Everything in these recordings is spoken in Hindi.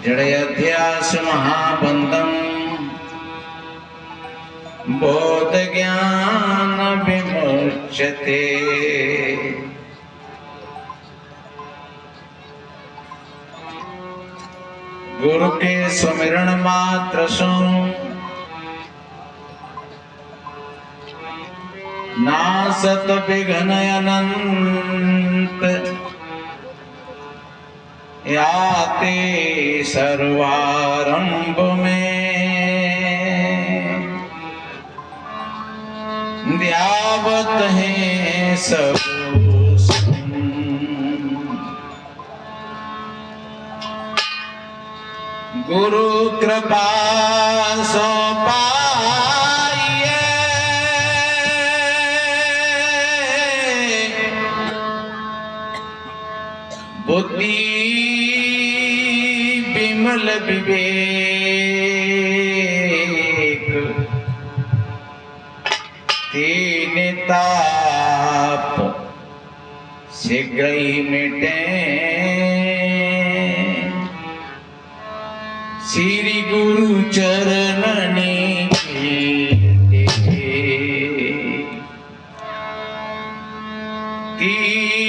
जड़यध्यास महाबंधम बोध ज्ञान विमुच्यते। गुरु के सुमिरन मात्र सु नासत विघ्न अनंत याते सर्वारंभ में ध्यावत है सब गुरु कृपा सो पाइए बुद्धि विमल विवेक तीन ताप शीघ्र ही मिटे श्री गुरु चरणने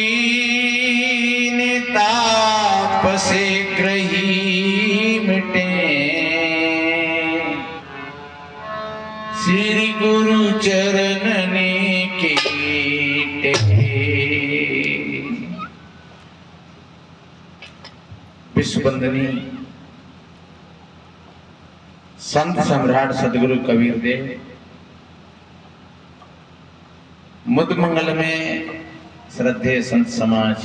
तीन ताप शीघ्र ही मिटे श्री गुरु चरणने कीटे। विश्ववंदनी संत सम्राट सदगुरु कबीर देव मुदमंगल में श्रद्धेय संत समाज,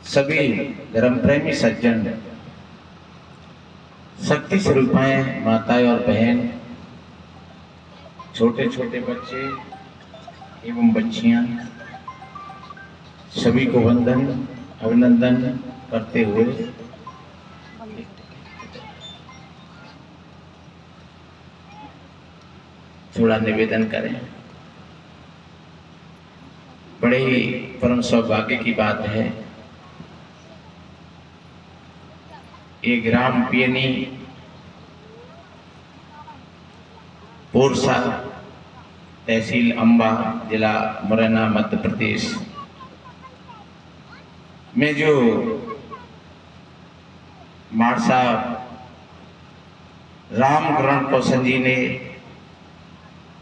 सभी धर्म प्रेमी सज्जन, शक्ति स्वरूपाएं माताएं और बहन, छोटे छोटे बच्चे एवं बच्चियां, सभी को वंदन अभिनंदन करते हुए थोड़ा निवेदन करें। बड़े ही परम सौभाग्य की बात है, ये ग्राम पियनी पोरसा तहसील अंबा जिला मुरैना मध्य प्रदेश में जो माड़ साहब रामकरण कौशल जी ने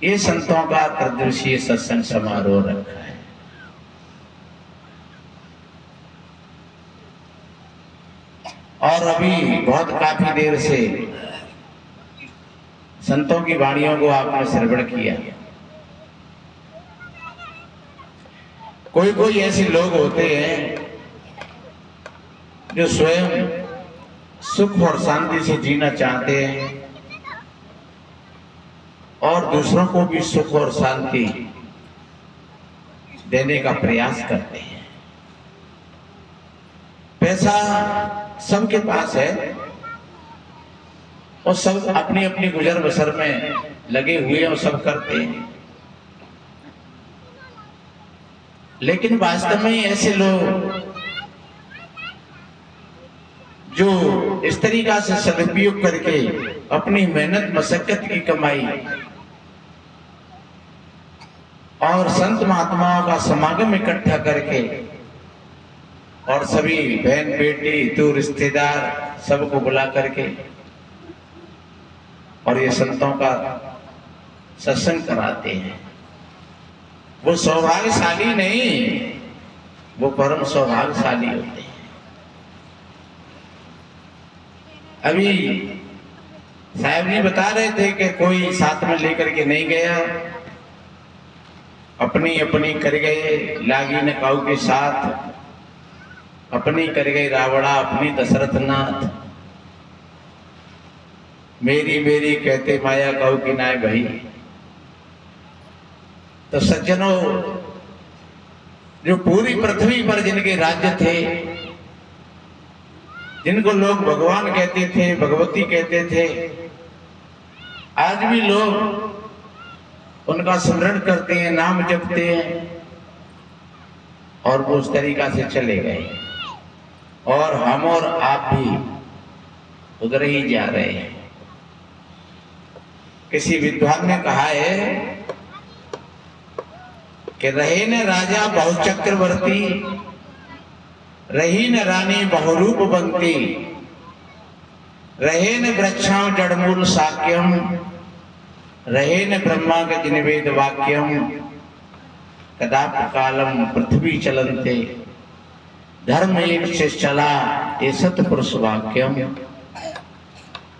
ये संतों का त्रिदिवसीय सत्संग समारोह रखा है। और अभी बहुत काफी देर से संतों की वाणियों को आपने श्रवण किया। कोई कोई ऐसे लोग होते हैं जो स्वयं सुख और शांति से जीना चाहते हैं और दूसरों को भी सुख और शांति देने का प्रयास करते हैं। पैसा सबके पास है और सब अपनी अपनी गुजर बसर में लगे हुए और सब करते हैं, लेकिन वास्तव में ऐसे लोग जो इस तरीका से सदुपयोग करके अपनी मेहनत मशक्कत की कमाई और संत महात्माओं का समागम इकट्ठा करके और सभी बहन बेटी दूर रिश्तेदार सबको बुला करके और ये संतों का सत्संग कराते हैं, वो सौभाग्यशाली नहीं, वो परम सौभाग्यशाली होते हैं। अभी साहब जी बता रहे थे कि कोई साथ में लेकर के नहीं गया, अपनी अपनी कर गए लागी न काऊ के साथ, अपनी कर गए रावणा अपनी दशरथ नाथ, मेरी मेरी कहते माया काऊ की नाय भाई। तो सज्जनों, जो पूरी पृथ्वी पर जिनके राज्य थे, जिनको लोग भगवान कहते थे, भगवती कहते थे, आज भी लोग उनका स्मरण करते हैं, नाम जपते हैं और वो उस तरीका से चले गए। और हम और आप भी उधर ही जा रहे हैं। किसी विद्वान ने कहा है कि रहे न राजा बहु चक्रवर्ती, रही न रानी बहुरूप बनती, रहे न वृक्षां जड़मूल साक्यम, रहे न ब्रह्मा गज निवेद वाक्यम, कदापि कालम पृथ्वी चलन्ते, धर्म एक से चला ये सतपुरुष वाक्यम।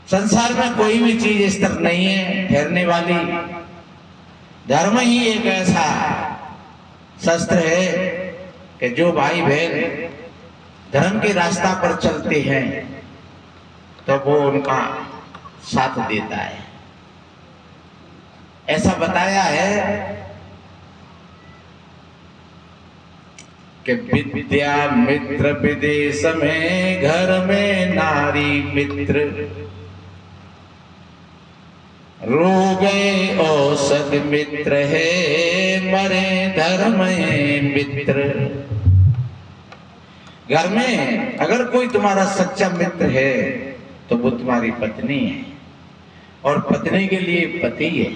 संसार में कोई भी चीज इस तरह नहीं है ठहरने वाली। धर्म ही एक ऐसा शस्त्र है कि जो भाई बहन धर्म के रास्ता पर चलते हैं तो वो उनका साथ देता है। ऐसा बताया है कि विद्या मित्र विदेश में, घर में नारी मित्र, रो गए औसत मित्र है, मरे धर्म मित्र। घर में अगर कोई तुम्हारा सच्चा मित्र है तो वो तुम्हारी पत्नी है, और पत्नी के लिए पति है।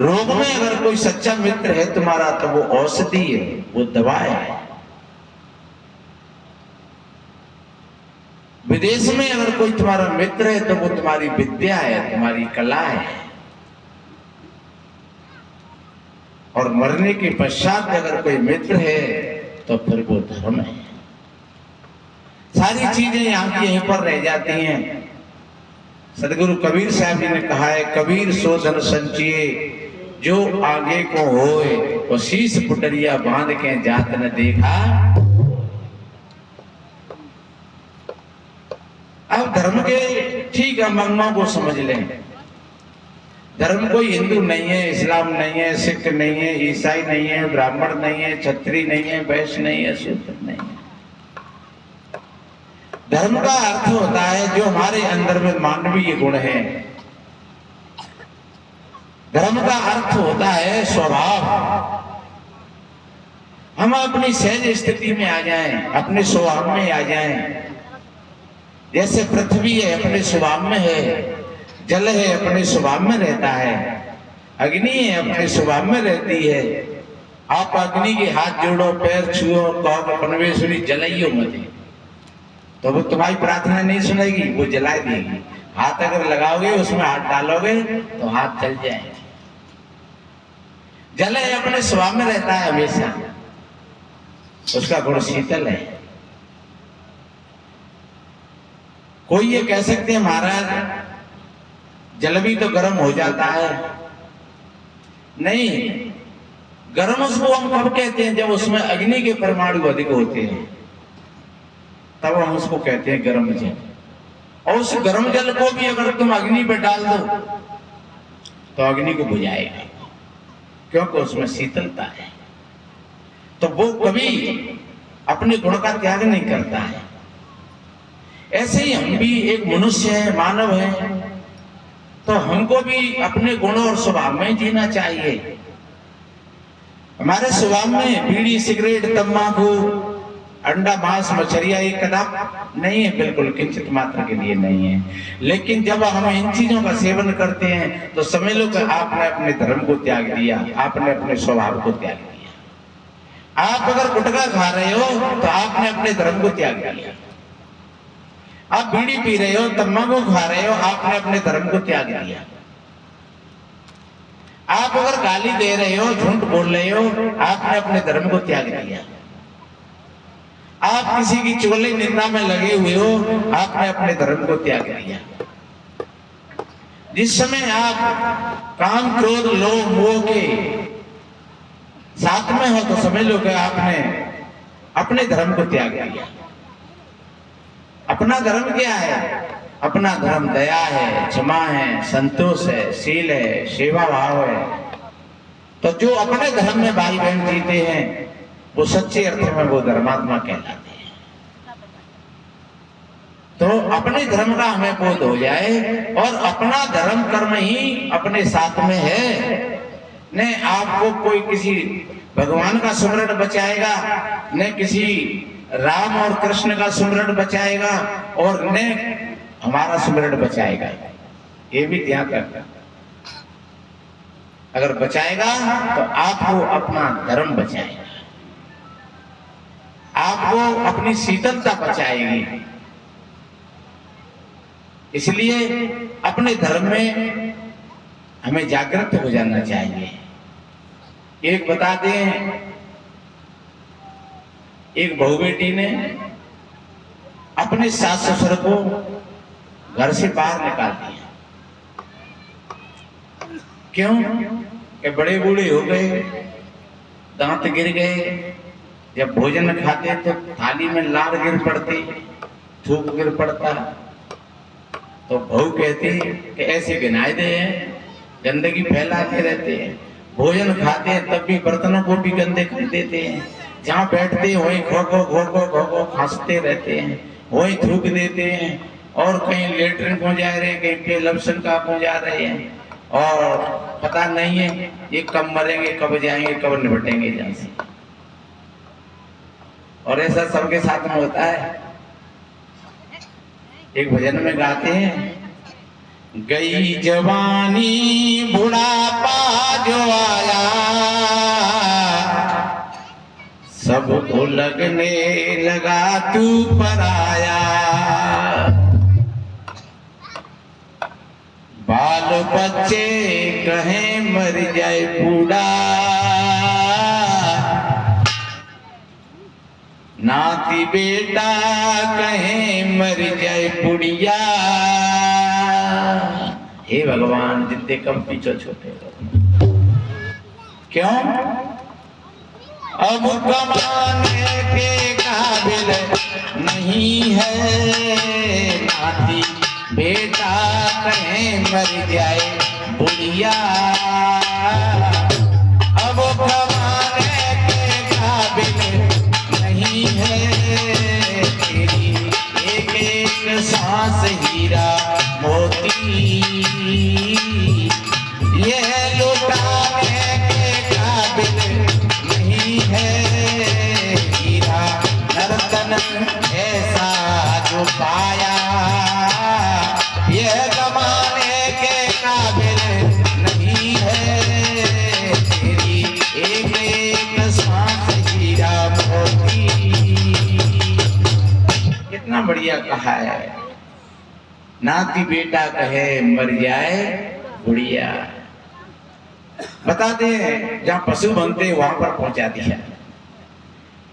रोग में अगर कोई सच्चा मित्र है तुम्हारा तो वो औषधि है, वो दवा है। विदेश में अगर कोई तुम्हारा मित्र है तो वो तुम्हारी विद्या है, तुम्हारी कला है। और मरने के पश्चात अगर कोई मित्र है तो फिर वो धर्म है। सारी चीजें यहाँ की यहीं पर रह जाती हैं। सदगुरु कबीर साहब जी ने कहा है, कबीर सो धन संचिए जो आगे को होए, वो शीश पुटरिया बांध के जात न देखा। अब धर्म के ठीक है महिमा को समझ लें। धर्म कोई हिंदू नहीं है, इस्लाम नहीं है, सिख नहीं है, ईसाई नहीं है, ब्राह्मण नहीं है, क्षत्रिय नहीं है, वैश्य नहीं है, शूद्र नहीं है। धर्म का अर्थ होता है जो हमारे अंदर में मानवीय गुण है। धर्म का अर्थ होता है स्वभाव। हम अपनी सहज स्थिति में आ जाएं, अपने स्वभाव में आ जाएं। जैसे पृथ्वी है अपने स्वभाव में है, जल है अपने स्वभाव में रहता है, अग्नि है अपने स्वभाव में रहती है। आप अग्नि के हाथ जोड़ो, पैर छुओ, कहो परमेश्वरी जलाइयो मुझे, तो वो तुम्हारी प्रार्थना नहीं सुनेगी, वो जला देगी। हाथ अगर लगाओगे, उसमें हाथ डालोगे तो हाथ जल जाएगा। जल है अपने स्वभाव में रहता है हमेशा, उसका गुण शीतल है। कोई ये कह सकते हैं महाराज जल भी तो गर्म हो जाता है। नहीं, गर्म उसको हम कब कहते हैं? जब उसमें अग्नि के परमाणु अधिक होते हैं, तब हम उसको कहते हैं गर्म जल। और उस गर्म जल को भी अगर तुम अग्नि पर डाल दो तो अग्नि को बुझाएगा, क्योंकि उसमें शीतलता है। तो वो कभी अपने गुण का त्याग नहीं करता है। ऐसे ही हम भी एक मनुष्य है, मानव है, तो हमको भी अपने गुण और स्वभाव में जीना चाहिए। हमारे स्वभाव में बीड़ी, सिगरेट, तंबाकू, अंडा, मांस, मछलियां ये कदाप नहीं है, बिल्कुल किंचित मात्र के लिए नहीं है। लेकिन जब हम इन चीजों का सेवन करते हैं तो समझ लो कि आपने अपने धर्म को त्याग दिया, आपने अपने स्वभाव को त्याग दिया। आप अगर गुटखा खा रहे हो तो आपने अपने धर्म को त्याग दिया। आप बीड़ी पी रहे हो, तंबाकू खा रहे हो, आपने अपने धर्म को त्याग दिया। आप अगर गाली दे रहे हो, झूठ बोल रहे हो, आपने अपने धर्म को त्याग दिया। आप किसी की चुगली निंदा में लगे हुए हो, आपने अपने धर्म को त्याग दिया। जिस समय आप काम, क्रोध, लोभ, मोह के साथ में हो तो समझ लो कि आपने अपने धर्म को त्याग दिया। अपना धर्म क्या है? अपना धर्म दया है, क्षमा है, संतोष है, शील है, सेवा भाव है। तो जो अपने धर्म में भाई बहन जीते हैं वो सच्चे अर्थ में वो धर्मात्मा कहलाते हैं। तो अपने धर्म का हमें बोध हो जाए, और अपना धर्म कर्म ही अपने साथ में है। न आपको कोई किसी भगवान का स्मरण बचाएगा, न किसी राम और कृष्ण का सुमिरन बचाएगा और न हमारा सुमिरन बचाएगा। ये भी ध्यान रखना। अगर बचाएगा तो आपको अपना धर्म बचाएगा, आपको अपनी शीतलता बचाएगी। इसलिए अपने धर्म में हमें जागृत हो जाना चाहिए। एक बता दें, एक बहू बेटी ने अपने सास ससुर को घर से बाहर निकाल दिया। क्यों? कि बड़े बूढ़े हो गए, दांत गिर गए, जब भोजन खाते तो थाली में लार गिर पड़ती, थूक गिर पड़ता। तो बहू कहती कि ऐसे गिनाए हैं, गंदगी फैलाते रहते हैं, भोजन खाते हैं तब भी बर्तनों को भी गंदे कर देते हैं, जहाँ बैठते हैं वहीं घोघो घोघो घोघो खांसते रहते हैं, वहीं थूक देते हैं, और कहीं लेटरिन पहुंच जा रहे हैं, कहीं पे लपसन का पहुंच जा रहे हैं, और पता नहीं है ये कब मरेंगे, कब जाएंगे, कब निपटेंगे जहाँ से। और ऐसा सबके साथ में होता है। एक भजन में गाते हैं, गई जवानी बुढ़ापा जो आया, सबको लगने लगा तू पराया, बाल बच्चे कहें मर जाए बूढ़ा, नाती बेटा कहें मर जाए बुढ़िया। हे भगवान, जितने कम पीछे छोटे हो। क्यों? अब कमाने के काबिल नहीं है, नाती बेटा कहें मर जाए बुढ़िया। अब कमाने के काबिल नहीं है, तेरी एक एक सांस हीरा मोती, यह लुटाने के काबिल नहीं है, हीरा नर्तन ऐसा जो पाया, यह कमाने के काबिल नहीं है, तेरी एक एक सांस हीरा मोती। कितना बढ़िया कहा है, नाती बेटा कहे मर जाए बुढ़िया। बताते हैं जहां पशु बनते वहां पर पहुंचा दिया,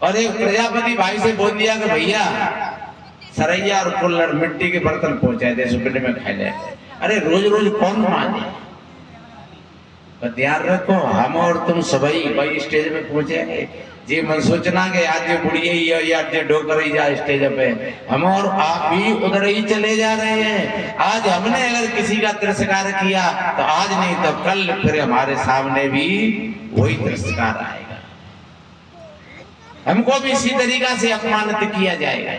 और एक प्रजापति भाई से बोल दिया कि भैया सरैया और कुल्हड़ मिट्टी के बर्तन पहुंचाए दे, सुपने में खा ले। अरे रोज रोज कौन माने, पर ध्यान रखो हम और तुम सभी भाई स्टेज पे पहुंचे, जी मन सोचना कि आज ये बुढ़िया ही है, आज ये डोकर ही जा स्टेज पे, हम और आप भी उधर ही चले जा रहे हैं। आज हमने अगर किसी का तिरस्कार किया तो आज नहीं तो कल फिर हमारे सामने भी वही तिरस्कार आएगा, हमको भी इसी तरीका से अपमानित किया जाएगा।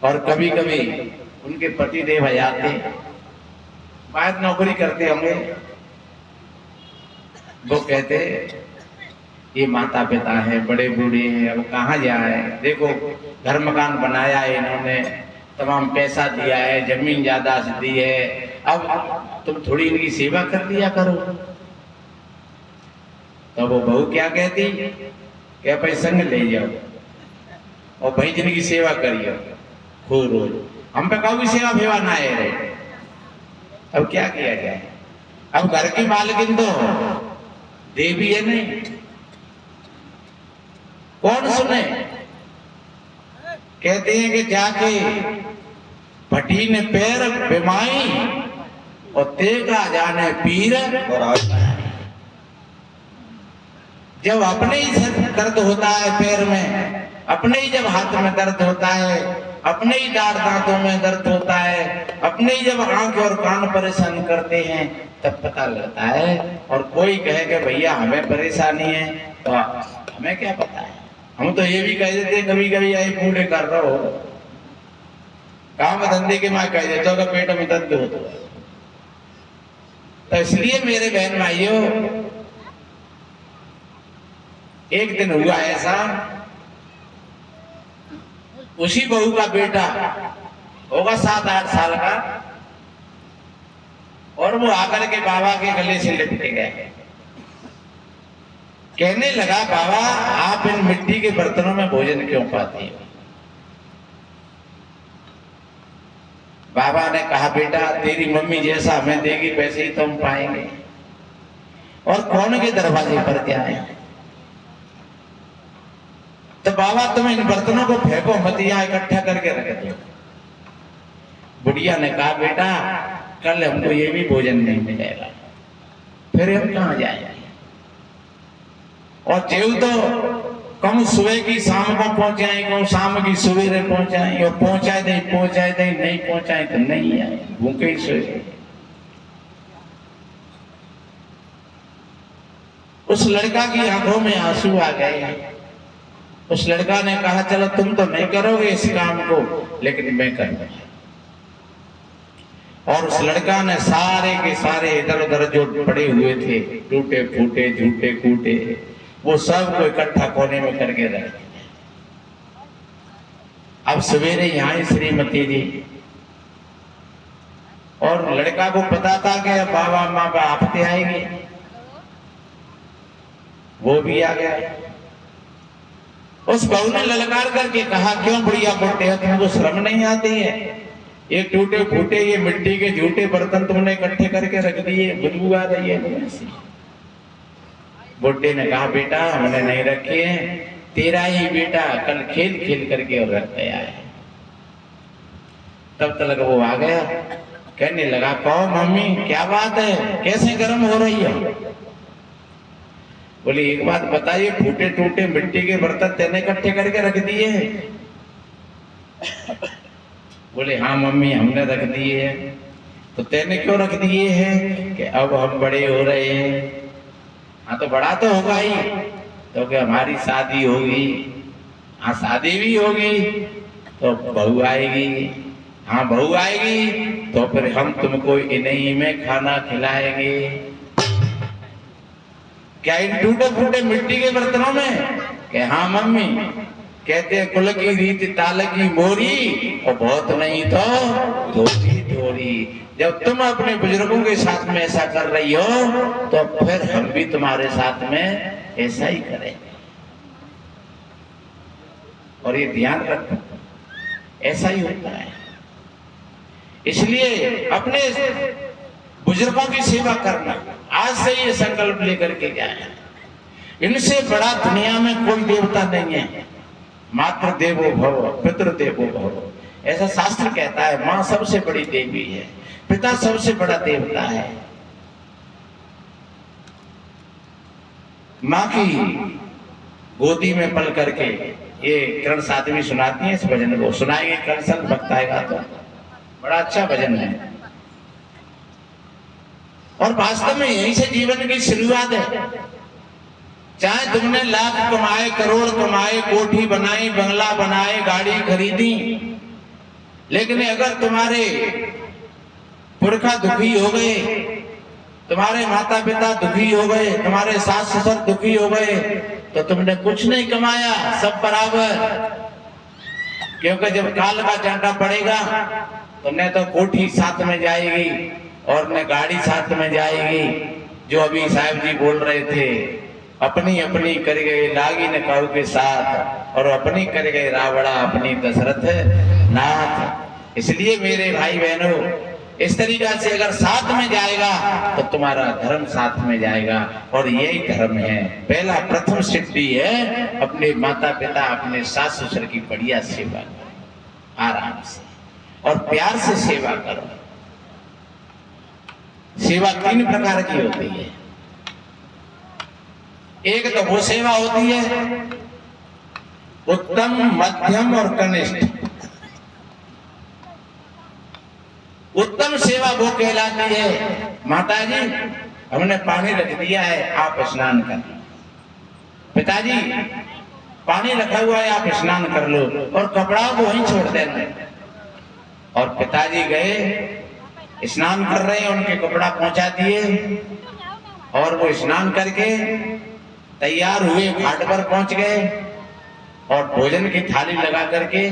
और कभी कभी उनके पति देव आते, बाहर नौकरी करते होंगे, वो कहते ये माता पिता है, बड़े बूढ़े हैं, अब कहाँ जाए, देखो घर मकान बनाया है इन्होंने, तमाम पैसा दिया है, जमीन ज्यादा दी है, अब तुम थोड़ी इनकी सेवा कर दिया करो। तो वो बहू क्या कहती, क्या भाई संग ले जाओ और भाई जिनकी सेवा करियो खूब रोज, हम पे कभी सेवा फेवा ना है रे। अब क्या किया जाए, अब घर की मालकिन तो देवी है नहीं, कौन सुने। कहते हैं कि जाके भट्टी ने पैर बिमाई और तेगा जाने पीर, जब अपने ही दर्द होता है पैर में, अपने ही जब हाथ में दर्द होता है, अपने ही दांत दांतों में दर्द होता है, अपने ही जब आंख और कान परेशान करते हैं तब पता लगता है। और कोई कहे कि भैया हमें परेशानी है तो हमें क्या पता है, हम तो ये भी कह देते हैं कभी कभी आई बूढ़े कर रहा हो काम धंधे के, मैं कह देता हूँ पेट में दर्द हो तो इसलिए मेरे बहन भाइयों, एक दिन हुआ ऐसा उसी बहू का बेटा होगा 7-8 साल का, और वो आकर के बाबा के गले से लिपट गए। कहने लगा, बाबा आप इन मिट्टी के बर्तनों में भोजन क्यों पाते हो? बाबा ने कहा, बेटा तेरी मम्मी जैसा हमें देगी वैसे ही तो हम पाएंगे, और कौन के दरवाजे पर क्या है? तो बाबा तुम इन बर्तनों को फेंको मत, यहाँ इकट्ठा करके रख दो। बुढ़िया ने कहा, बेटा कल हमको ये भी भोजन नहीं मिलेगा, फिर हम कहाँ जाएंगे? और जेव तो कम सुबह की शाम को पहुंचाए, कहूँ शाम की सवेरे पहुंचाए, और पहुंचाए दे नहीं पहुंचाए तो नहीं आए, भूखे ही सोए। उस लड़का की आंखों में आंसू आ गए। उस लड़का ने कहा, चलो तुम तो नहीं करोगे इस काम को, लेकिन मैं करूंगा। और उस लड़का ने सारे के सारे इधर उधर जो पड़े हुए थे, टूटे फूटे झूठे कूटे, वो सब को इकट्ठा कोने में करके रख दिया। अब सवेरे यहाँ श्रीमती जी, और लड़का को पता था कि बाबा माँ आपते आएंगे, वो भी आ गया। उस बहू ने ललकार करके कहा, क्यों बुढ़िया बुढ़े हो, तुमको शर्म नहीं आती है? ये टूटे फूटे ये मिट्टी के झूठे बर्तन तुमने इकट्ठे करके रख दिए, बदबू आ रही है ऐसी। बुढ़े ने कहा, बेटा हमने नहीं रखे हैं, तेरा ही बेटा कल खेल खेल करके और रख गया है। तब तक वो आ गया, कहने लगा, कहो मम्मी क्या बात है, कैसे गर्म हो रही है? बोली, एक बात बताइए, फूटे टूटे मिट्टी के बर्तन तेने इकट्ठे करके रख दिए? बोले, हाँ मम्मी हमने रख दिए हैं। तो तेने क्यों रख दिए हैं? कि अब हम बड़े हो रहे हैं। हाँ तो बड़ा तो होगा ही, तो कि हमारी शादी होगी। हाँ शादी भी होगी तो बहू आएगी। हाँ बहू आएगी तो फिर हम तुमको इन्हीं में खाना खिलाएंगे। क्या इन टूटे फूटे मिट्टी के बर्तनों में? कि हाँ मम्मी। कहते हैं, कुल की रीत ताल की मोरी, और बहुत नहीं तो धोरी धोरी। जब तुम अपने बुजुर्गों के साथ में ऐसा कर रही हो, तो फिर हम भी तुम्हारे साथ में ऐसा ही करेंगे। और ये ध्यान रखो, ऐसा ही होता है। इसलिए अपने बुजुर्गों की सेवा करना, आज से ये संकल्प लेकर के जाए। इनसे बड़ा दुनिया में कोई देवता नहीं है। मातृ देवो भव, पितृ देवो भव, ऐसा शास्त्र कहता है। माँ सबसे बड़ी देवी है, पिता सबसे बड़ा देवता है। माँ की गोदी में पल करके, ये कर्ण साधवी सुनाती है, इस भजन को सुनाएंगे, कर्ण संत भक्त आएगा तो बड़ा अच्छा भजन है। और वास्तव में यहीं से जीवन की शुरुआत है। चाहे तुमने लाख कमाए, करोड़ कमाए, कोठी बनाई, बंगला बनाए, गाड़ी खरीदी, लेकिन अगर तुम्हारे पुरखा दुखी हो गए, तुम्हारे माता पिता दुखी हो गए, तुम्हारे सास ससुर दुखी हो गए, तो तुमने कुछ नहीं कमाया, सब बराबर। क्योंकि जब काल का चांटा पड़ेगा तो न तो कोठी साथ में जाएगी और न गाड़ी साथ में जाएगी। जो अभी साहब जी बोल रहे थे, अपनी अपनी कर गए लागी न काऊ के साथ, और अपनी कर गए रावड़ा अपनी दशरथ नाथ। इसलिए मेरे भाई बहनों, इस तरीका से अगर साथ में जाएगा तो तुम्हारा धर्म साथ में जाएगा। और यही धर्म है। पहला प्रथम सिद्धि है, अपने माता पिता अपने सास ससुर की बढ़िया सेवा करो, आराम से और प्यार से सेवा करो। सेवा 3 प्रकार की होती है। एक तो वो सेवा होती है उत्तम, मध्यम और कनिष्ठ। उत्तम सेवा वो कहलाती है, माता जी हमने पानी रख दिया है, आप स्नान कर लो। पिताजी पानी रखा हुआ है, आप स्नान कर लो, और कपड़ा को वहीं छोड़ देना। और पिताजी गए, स्नान कर रहे हैं, उनके कपड़ा पहुंचा दिए, और वो स्नान करके तैयार हुए, घाट पर पहुंच गए, और भोजन की थाली लगा करके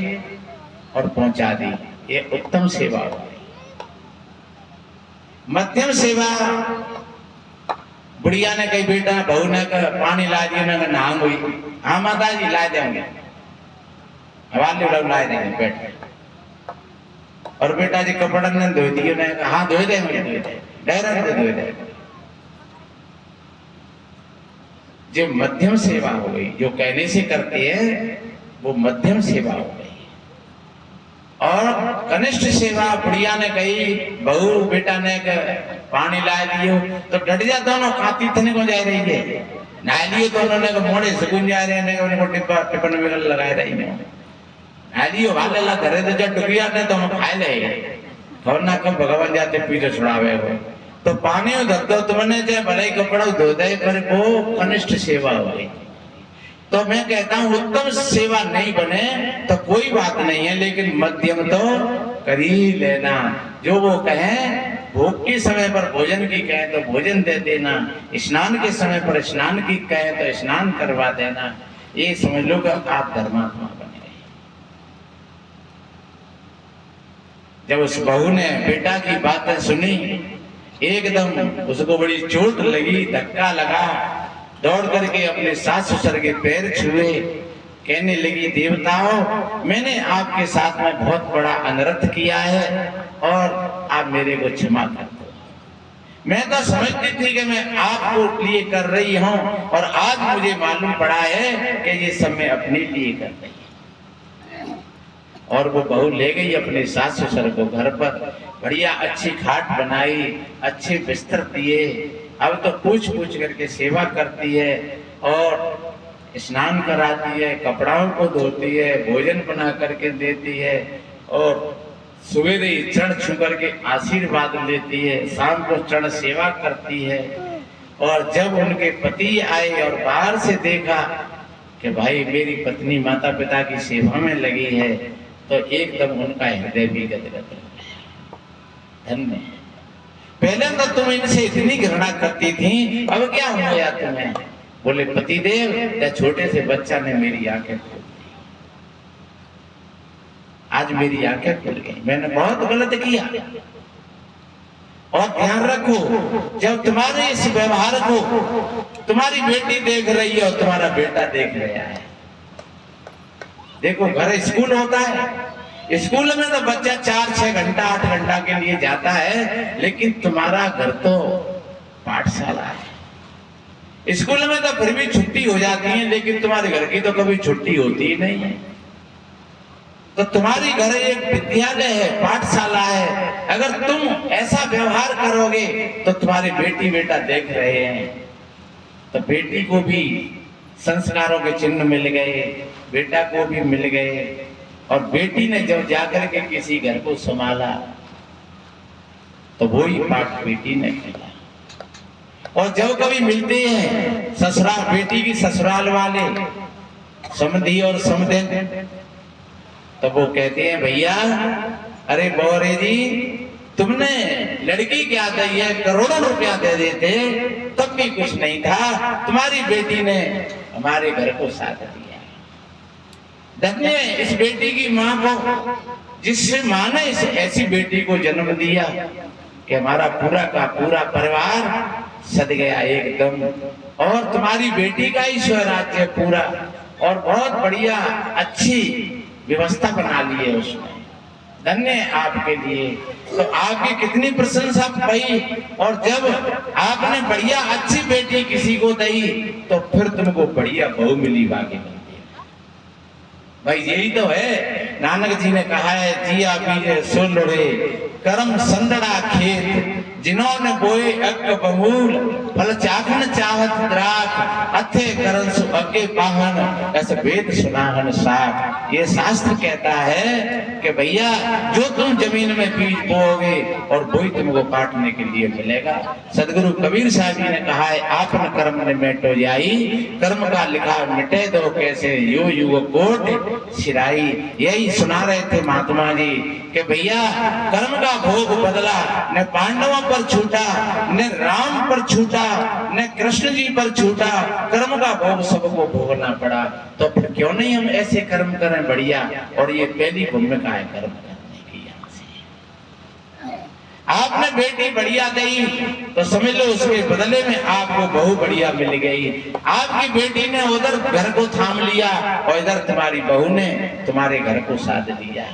और पहुंचा दी। ये उत्तम सेवा हो गई। मध्यम सेवा, बुढ़िया ने कही बेटा बहू ने पानी ला दिया, मैं नहांग हुई। हाँ माता जी ला देंगे, हवाले लोग ला देंगे बैठ। और बेटा जी कपड़ा ने धो दिए, मैं कहा हाँ धोए देंगे, डायरेक्ट धोए देंगे। जो मध्यम सेवा हो गई, जो कहने से करते हैं वो मध्यम सेवा हो गई। और कनिष्ठ सेवा, बुढ़िया ने कही बहू बेटा ने पानी ला दियो, तो डट जा दोनों खाती थने को जा रही है। नहा लियो तो उन्होंने मोड़े सुकून जा रहे हैं, उनको टिप्पा टिप्पण में लगाए रही है। नहा लियो वाले ला घरे तो जब डुबिया ने तो हम खाए ले और ना कब भगवान जाते पीछे छुड़ावे हो। तो पानी धर दो तुमने चाहे भले ही कपड़ा धो दे, पर वो कनिष्ठ सेवा हो गई। तो मैं कहता हूं उत्तम सेवा नहीं बने तो कोई बात नहीं है, लेकिन मध्यम तो कर ही लेना। जो वो कहे भोग के समय पर भोजन की कहे तो भोजन दे देना, स्नान के समय पर स्नान की कहे तो स्नान करवा देना। ये समझ लो कि आप धर्मात्मा बने। जब उस बहू ने बेटा की बातें सुनी, एकदम उसको बड़ी चोट लगी, धक्का लगा, दौड़ करके अपने सास ससुर के पैर छुए, कहने लगी देवताओं मैंने आपके साथ में बहुत बड़ा अनर्थ किया है और आप मेरे को क्षमा कर दो। मैं तो समझती थी कि मैं आपको लिए कर रही हूं और आज मुझे मालूम पड़ा है कि ये सब मैं अपने लिए कर रही हूं। और वो बहू ले गई अपने सास ससुर को घर पर, बढ़िया अच्छी खाट बनाई, अच्छे बिस्तर दिए। अब तो पूछ पूछ करके सेवा करती है और स्नान कराती है, कपड़ाओं को धोती है, भोजन बना करके देती है और सवेरे चरण छू करके आशीर्वाद लेती है, शाम को चरण सेवा करती है। और जब उनके पति आए और बाहर से देखा कि भाई मेरी पत्नी माता पिता की सेवा में लगी है, तो एकदम उनका हृदय भी गदगद हो गया। धन्य है, पहले तो तुम इनसे इतनी घृणा करती थी, अब क्या हो गया तुम्हें? बोले पतिदेव या छोटे से बच्चा ने मेरी आंखें खोल दी, आज मेरी आंखें खुल गई, मैंने बहुत गलत किया। और ध्यान रखो जब तुम्हारे इस व्यवहार को तुम्हारी बेटी देख रही है और तुम्हारा बेटा देख रहा है, देखो घर स्कूल होता है, स्कूल में तो बच्चा 4-6 घंटा 8 घंटा के लिए जाता है, लेकिन तुम्हारा घर तो पाठशाला है। स्कूल में तो फिर भी छुट्टी हो जाती है, लेकिन तुम्हारे घर की तो कभी छुट्टी होती ही नहीं है। तो तुम्हारी घर एक विद्यालय है, पाठशाला है। अगर तुम ऐसा व्यवहार करोगे तो तुम्हारी बेटी बेटा देख रहे हैं, तो बेटी को भी संस्कारों के चिन्ह मिल गए, बेटा को भी मिल गए। और बेटी ने जब जाकर के किसी घर को संभाला तो वही पाठ बेटी ने किया। और जब कभी मिलते हैं ससुराल, बेटी की ससुराल वाले समधी और समधन, तो वो कहते हैं भैया अरे बौरे जी तुमने लड़की क्या दी है, करोड़ों रुपया दे देते तब भी कुछ नहीं था, तुम्हारी बेटी ने हमारे घर को साथ दिया। धन्य इस बेटी की माँ को, जिससे माँ ने इस ऐसी बेटी को जन्म दिया कि हमारा पूरा का पूरा परिवार सद गया एकदम। और तुम्हारी बेटी का ही स्वराज्य पूरा और बहुत बढ़िया अच्छी व्यवस्था बना ली है उसने। धन्य आपके लिए, तो आपकी कितनी प्रशंसा पाई। और जब आपने बढ़िया अच्छी बेटी किसी को दी तो फिर तुमको बढ़िया बहू मिली बाकी मिलती है। भाई यही तो है, नानक जी ने कहा है जिया बीजे सुन लोड़े कर्म संदड़ा खेत, जिन्होंने बोए अक बमूल फल चाखन चाहत द्राक, अथे करन सु अगे पाहन ऐसे वेद सुनाहन साख। ये शास्त्र कहता है कि भैया जो तुम जमीन में बीज बोओगे और वही तुमको काटने के लिए मिलेगा। सदगुरु कबीर साहब जी ने कहा है आपन कर्म ने मेटो जाई, कर्म का लिखा मिटे दो कैसे, यो युग कोट सिराई। यही सुना रहे थे महात्मा जी कि भैया कर्म का भोग बदला, न पांडवों पर छूटा, न राम पर छूटा, न कृष्ण जी पर छूटा, कर्म का भोग सबको भोगना पड़ा। तो फिर क्यों नहीं हम ऐसे कर्म करें बढ़िया। और ये पहली भूमिका है कर्म करने की। यहाँ से आपने बेटी बढ़िया दी तो समझ लो उसके बदले में आपको बहू बढ़िया मिल गई। आपकी बेटी ने उधर घर को थाम लिया और इधर तुम्हारी बहू ने तुम्हारे घर को साध लिया।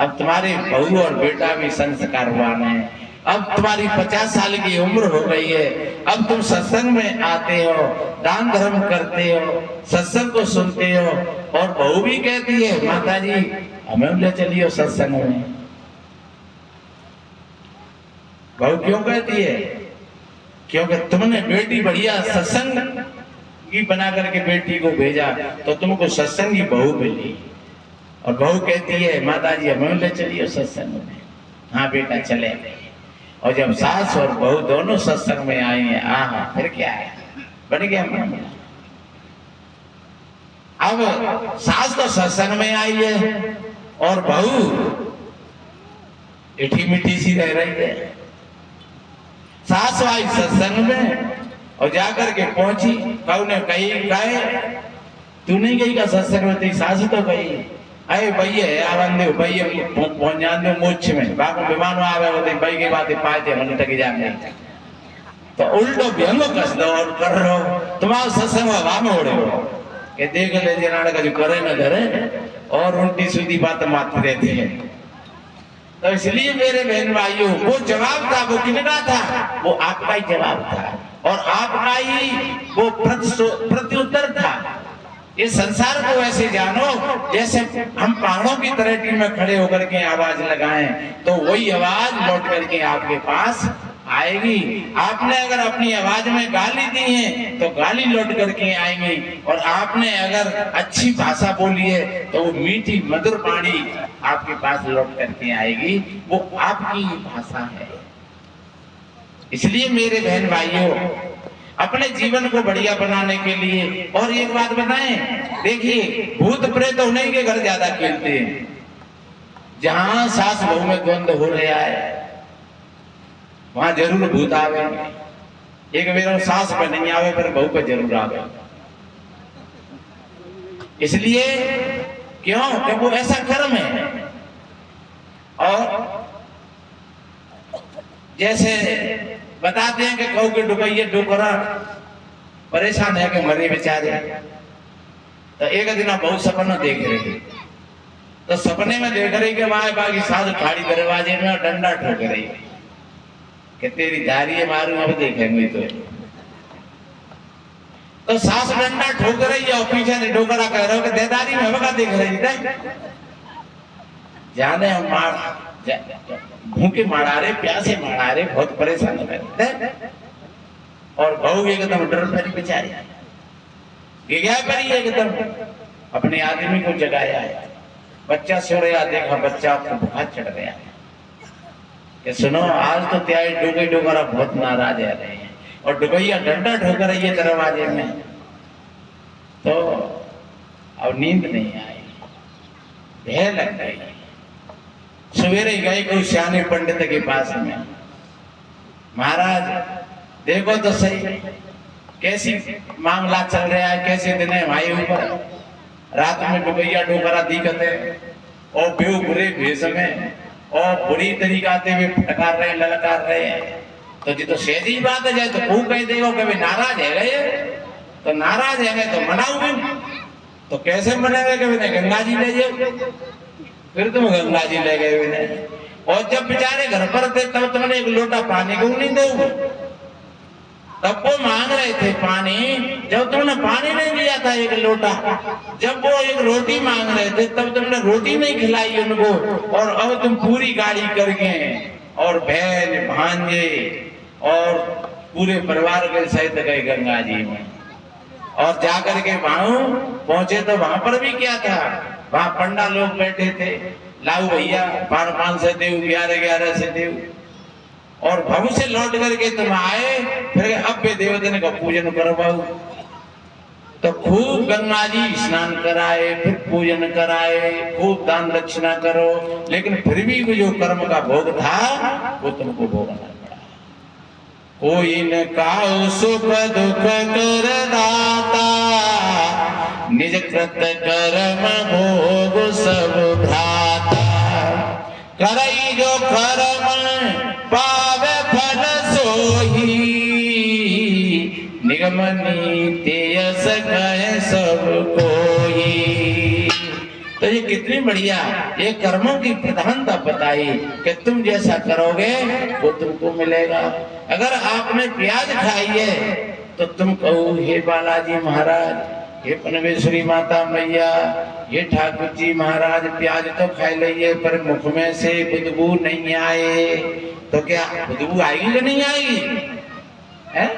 अब तुम्हारे बहू और बेटा भी संस्कारवान है। अब तुम्हारी 50 साल की उम्र हो गई है। अब तुम सत्संग में आते हो, दान धर्म करते हो, सत्संग को सुनते हो। और बहू भी कहती है माता जी हमें ले चलियो सत्संग में। बहू क्यों कहती है? क्योंकि तुमने बेटी बढ़िया सत्संग की बना करके बेटी को भेजा तो तुमको सत्संग की बहू मिली। और बहू कहती है माता जी हमें ले चलिए सत्संग में। हाँ बेटा चले गए। और जब सास और बहू दोनों सत्संग में आई हैं, आहा फिर क्या है, बढ़ गया मामला। अब सास तो सत्संग में आई है और बहू इठी मिठी सी रह रही है। सास आई सत्संग में और जाकर के पहुंची, कहू ने कही कहे तू नहीं गई का सत्संग में? तेरी सास तो गई। अरे भैया आवन दे भैया पहुंच जान दो मुझ में बाको विमान आवे होते भाई की बात पाए थे मन टकी जाने। तो उल्टो व्यंग कस दो और कर रो तुम्हारा सत्संग हवा में उड़े हो के देख ले जनाड़ का जो करे ना करे और उल्टी सीधी बात मारते रहते हैं। तो इसलिए मेरे बहन भाइयों वो जवाब था, वो किनका था? वो आपका ही जवाब था और आपका ही वो प्रत्युत्तर था। ये संसार को ऐसे जानो जैसे हम पहाड़ों की तलहटी में खड़े होकर के आवाज लगाएं तो वही आवाज लौट करके आपके पास आएगी। आपने अगर अपनी आवाज में गाली दी है तो गाली लौट करके आएंगी। और आपने अगर अच्छी भाषा बोली है तो वो मीठी मधुर वाणी आपके पास लौट करके आएगी। वो आपकी भाषा है। इसलिए मेरे बहन भाइयों अपने जीवन को बढ़िया बनाने के लिए और एक बात बताएं, देखिए भूत प्रेत तो उन्हीं के घर ज्यादा खेलते हैं जहां सास बहू में द्वंद्व हो रहा है, वहां जरूर भूत आवे। एक मेरा सास पर नहीं आवे पर बहू पर जरूर आवे। इसलिए क्यों? कि वो ऐसा कर्म है। और जैसे बताते हैं कि कौ के डुकैये डोकरा परेशान है कि मरे बेचारे। तो एक दिन बहुत सपना देख रहे, तो सपने में देख रही कि वहां बाकी सास खाड़ी दरवाजे में और डंडा ठोक रही कि तेरी धारिये मारू अब देखेंगे। तो सास डंडा ठोक रही है और पीछे ने डोकरा कह रहा हो कि देदारी में बका देख रही है जाने हम मार भूखे मारा रहे, प्यासे मारा रहे, बहुत परेशान करते। और बहू एकदम डर भरी बेचारी गया पर एकदम अपने आदमी को जगाया है। बच्चा सो रहा, देखा बच्चा को बुखार चढ़ गया कि सुनो आज तो त्याई डोगे डोगरा बहुत नाराज आ रहे हैं और डुबैया डंडा ठोक रही है दरवाजे में। तो अब नींद नहीं आई, भय लग गई। सवेरे गए कोई सियाने पंडित के पास में, महाराज देखो तो सही कैसी मामला चल रहा है, कैसे दिन है भाई ऊपर रात में डुबैया डोकरा दिखते और बेव बुरे भेष में और बुरी तरीका से भी फटकार रहे ललकार रहे हैं। तो जी तो सीधी बात है, जाए तो खूब कह देगा कि नाराज है गए, तो नाराज है गए तो मनाओ भी। तो कैसे मनाएंगे? कि गंगा जी ले जाओ। फिर तुम गंगा जी ले गए उन्हें। और जब बेचारे घर पर थे तब तुमने एक लोटा पानी को नहीं दो, तब वो मांग रहे थे पानी। जब तुमने पानी नहीं दिया था एक लोटा, जब वो एक रोटी मांग रहे थे तब तुमने रोटी नहीं खिलाई उनको। और अब तुम पूरी गाड़ी करके और बहन भांजे और पूरे परिवार के सहित गए गंगा जी में। और जाकर के वहां पहुंचे तो वहां पर भी क्या था, वहां पंडा लोग बैठे थे, लाऊ भैया 500 से देव, 11 से देव। और भव से लौट करके तुम आए, फिर अब भी देवता ने का पूजन करवाओ। तो खूब गंगा जी स्नान कराए, फिर पूजन कराए, खूब दान दक्षिणा करो, लेकिन फिर भी वो जो कर्म का भोग था वो तुमको भोगना पड़ा। कोई न काऊ सुख दुख कर दाता, निज कृत कर्म भोग सब भ्राता। करई जो कर्म पावे फल सोही, निगम नीति यस कहे सब कोई। तो ये कितनी बढ़िया ये कर्मों की प्रधानता बताई कि तुम जैसा करोगे वो तुमको मिलेगा। अगर आपने प्याज खाई है तो तुम कहो हे बालाजी महाराज, हे पनवेश्वरी माता मैया, ये ठाकुर जी महाराज प्याज तो खा लिए पर मुख में से बदबू नहीं आए, तो क्या बदबू आएगी कि नहीं आएगी? है?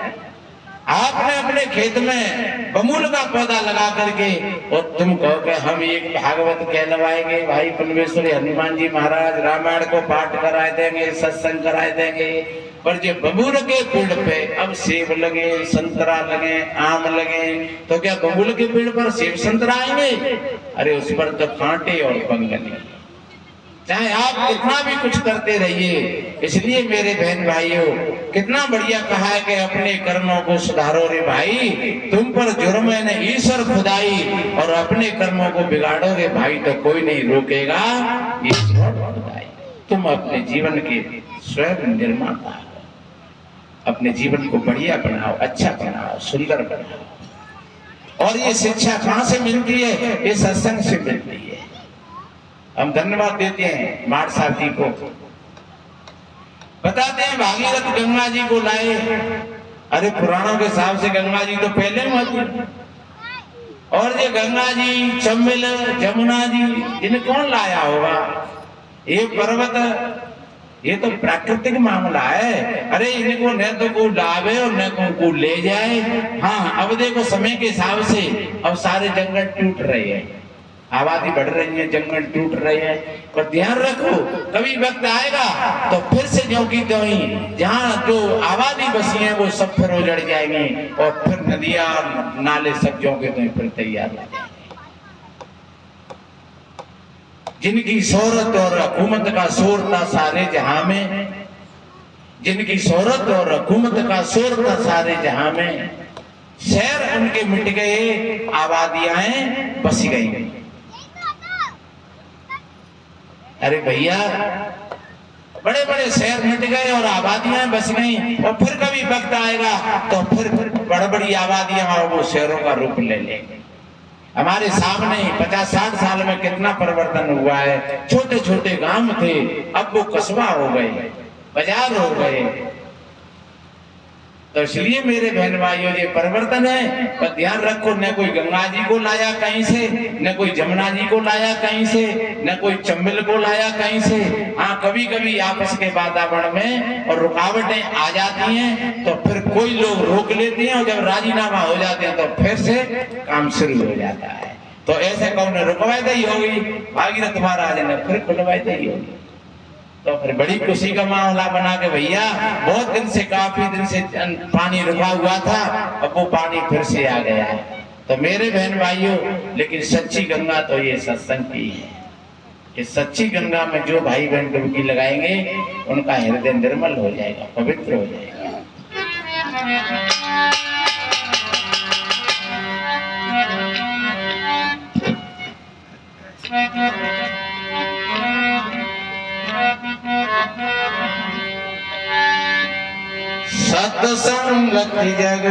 आपने अपने खेत में बमूल का पौधा लगा करके और तुम कहो कि हम एक भागवत कहलवाएंगे, भाई पनवेश्वरी हनुमान जी महाराज रामायण को पाठ कराए देंगे, सत्संग कराए देंगे, पर जो बबूल के पेड़ पे अब सेब लगे, संतरा लगे, आम लगे, तो क्या बबूल के पेड़ पर सेब संतरा आएंगे? अरे उस पर तो कांटे और पंगनी। चाहे आप कितना भी कुछ करते रहिए। इसलिए मेरे बहन भाइयों कितना बढ़िया कहा है कि अपने कर्मों को सुधारो रे भाई, तुम पर जुर्म है न ईश्वर खुदाई, और अपने कर्मों को बिगाड़ोगे भाई तो कोई नहीं रोकेगा, ईश्वर खुदाई। तुम अपने जीवन के स्वयं निर्माता हो, अपने जीवन को बढ़िया बनाओ, अच्छा बनाओ, सुंदर बनाओ। और ये शिक्षा कहां से मिलती है? ये सत्संग से मिलती है। हम धन्यवाद देते हैं मार साहब जी को। बताते हैं भागीरथ गंगा जी को लाए। अरे पुराणों के हिसाब से गंगा जी तो पहले में होती, और ये गंगा जी, चंबल, जमुना जी, इन्हें कौन लाया होगा? ये पर्वत, ये तो प्राकृतिक मामला है। अरे इनको न तो कोई लावे और न को ले जाए। हाँ, अब देखो समय के हिसाब से अब सारे जंगल टूट रहे हैं, आबादी बढ़ रही है, जंगल टूट रहे हैं, पर ध्यान रखो कभी वक्त आएगा तो फिर से ज्यों की त्यों ही जहाँ जो आबादी बसी है वो सब फिर उजड़ जाएंगे, और फिर नदियां नाले सब ज्यों के त्यों फिर तैयार हो जाएंगे। जिनकी शोहरत और हुकूमत का शोर था सारे जहां में, जिनकी शोहरत और हुकूमत का शोर था सारे जहां में, शहर उनके मिट गए, आबादियां बस गई। अरे भैया बड़े बड़े शहर मिट गए और आबादियां बस गई, और फिर कभी वक्त आएगा तो फिर बड़ी बड़ी आबादियां वो शहरों का रूप ले लेंगे। हमारे सामने 50-60 साल में कितना परिवर्तन हुआ है। छोटे छोटे गांव थे, अब वो कस्बा हो गए, बाजार हो गए। तो इसलिए मेरे बहन भाइयों ये परिवर्तन है, पर ध्यान रखो न कोई गंगा जी को लाया कहीं से, न कोई जमुना जी को लाया कहीं से, न कोई चंबल को लाया कहीं से। हाँ, कभी कभी आपस के वातावरण में और रुकावटें आ जाती हैं तो फिर कोई लोग रोक लेते हैं, और जब राजीनामा हो जाते हैं तो फिर से काम शुरू हो जाता है। तो ऐसे कौन रुकवाई दी होगी? भागीरथ महाराज ने फिर खुलवाई दी होगी। तो फिर बड़ी खुशी का मामला बना के भैया बहुत दिन से, काफी दिन से पानी रुका हुआ था, अब वो पानी फिर से आ गया है। तो मेरे बहन भाइयों, लेकिन सच्ची गंगा तो ये सत्संग की है। कि सच्ची गंगा में जो भाई बहन डुबकी लगाएंगे उनका हृदय निर्मल हो जाएगा, पवित्र हो जाएगा। सत्संग जग